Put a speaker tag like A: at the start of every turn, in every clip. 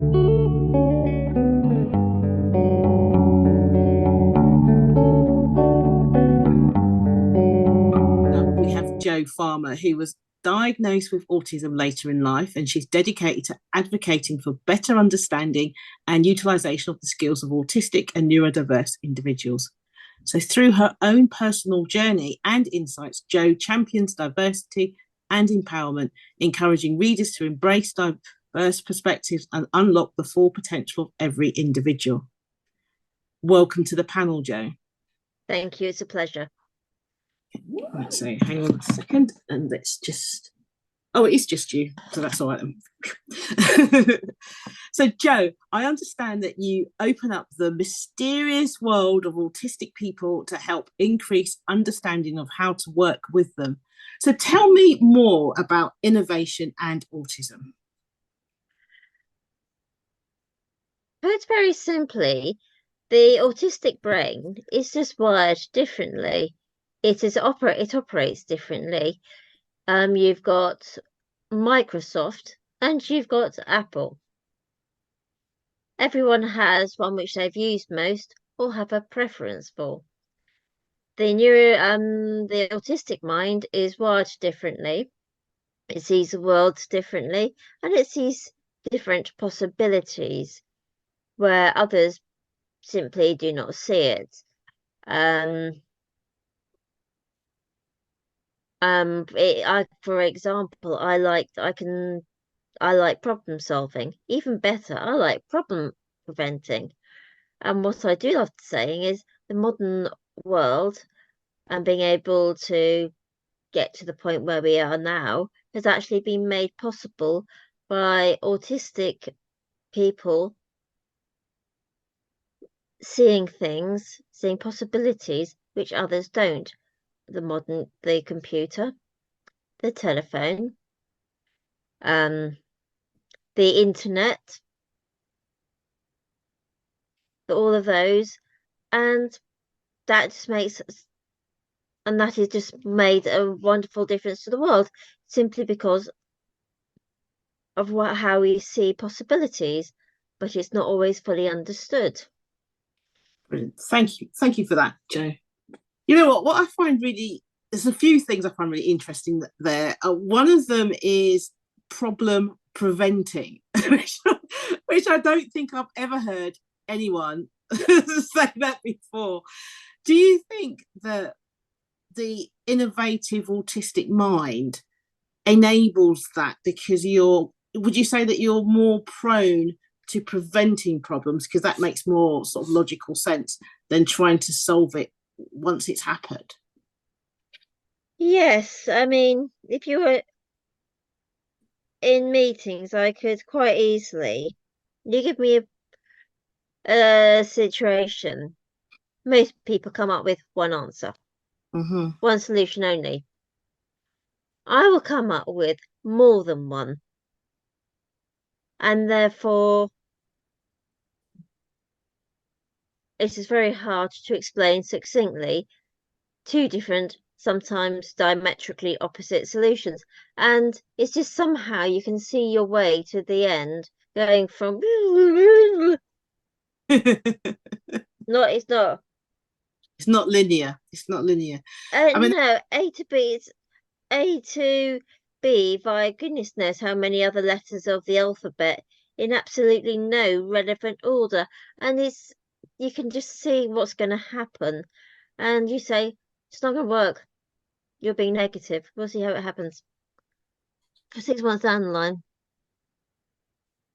A: We have Jo Farmer, who was diagnosed with autism later in life, and she's dedicated to advocating for better understanding and utilisation of the skills of autistic and neurodiverse individuals. So through her own personal journey and insights, Jo champions diversity and empowerment, encouraging readers to embrace diverse perspectives and unlock the full potential of every individual. Welcome to the panel, Jo.
B: Thank you. It's a pleasure.
A: Right, so hang on a second, and let's just... Oh, it is just you, so that's all right then. So, Jo, I understand that you open up the mysterious world of autistic people to help increase understanding of how to work with them. So tell me more about innovation and autism.
B: Put very simply, the autistic brain is just wired differently. It operates differently. You've got Microsoft and you've got Apple. Everyone has one which they've used most or have a preference for. The autistic mind is wired differently. It sees the world differently, and it sees different possibilities where others simply do not see it. For example, I like problem solving. Even better, I like problem preventing. And what I do love saying is the modern world and being able to get to the point where we are now has actually been made possible by autistic people seeing things, seeing possibilities which others don't. The computer, the telephone, the internet, all of those, and that has just made a wonderful difference to the world, simply because of how we see possibilities, but it's not always fully understood.
A: Brilliant. Thank you for that, Jo. You know what I find there's a few things I find really interesting there. One of them is problem preventing, which I don't think I've ever heard anyone say that before. Do you think that the innovative autistic mind enables that because would you say that you're more prone to preventing problems because that makes more sort of logical sense than trying to solve it once it's happened?
B: Yes, I mean, if you were in meetings, I could quite easily, you give me a situation, most people come up with one answer, one solution only. I will come up with more than one. And therefore, it is very hard to explain succinctly two different, sometimes diametrically opposite solutions. And it's just somehow you can see your way to the end going from it's not
A: linear.
B: I mean, no, A to B, it's A to B via goodness knows how many other letters of the alphabet in absolutely no relevant order, and you can just see what's going to happen, and you say it's not going to work. You're being negative. We'll see how it happens. 6 months down the line,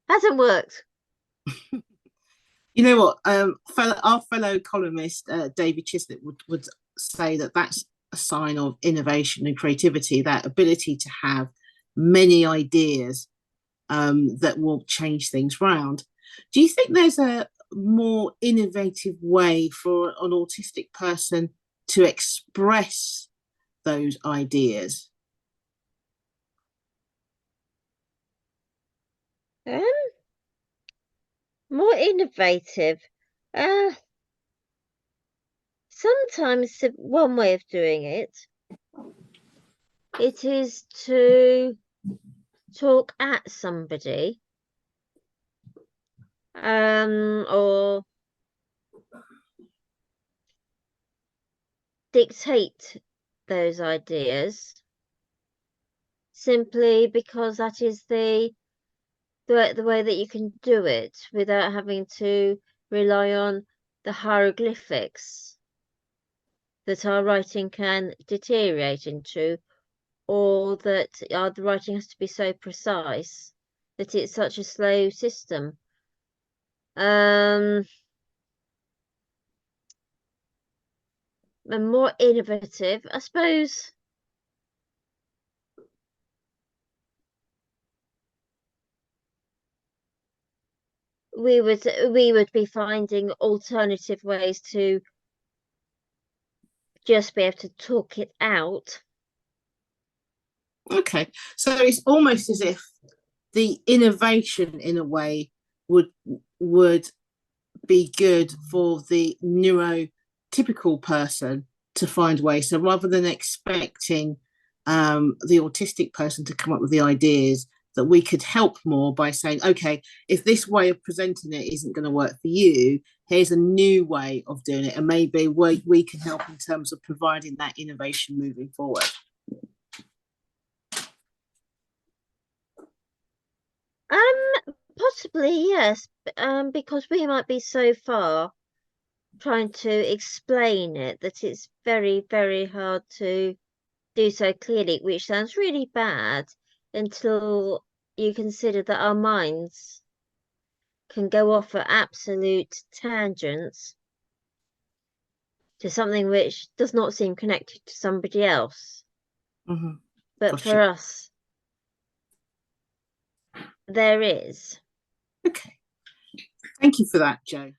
B: hasn't worked.
A: You know what? Our fellow columnist David Chislett would say that that's a sign of innovation and creativity, that ability to have many ideas that will change things round. Do you think there's a more innovative way for an autistic person to express those ideas?
B: More innovative. Sometimes one way of doing it is to talk at somebody or dictate those ideas, simply because that is the way that you can do it without having to rely on the hieroglyphics that our writing can deteriorate into, or that the writing has to be so precise that it's such a slow system. And more innovative, I suppose. We would be finding alternative ways to just be able to talk it out.
A: Okay, so it's almost as if the innovation, in a way, would be good for the neurotypical person to find ways. So rather than expecting the autistic person to come up with the ideas, that we could help more by saying, okay, if this way of presenting it isn't going to work for you, here's a new way of doing it, and maybe we can help in terms of providing that innovation moving forward.
B: Possibly, yes. Because we might be so far trying to explain it that it's very, very hard to do so clearly, which sounds really bad until you consider that our minds can go off at absolute tangents to something which does not seem connected to somebody else.
A: Mm-hmm.
B: But
A: Gotcha.
B: for us, there is.
A: Okay. Thank you for that, Jo.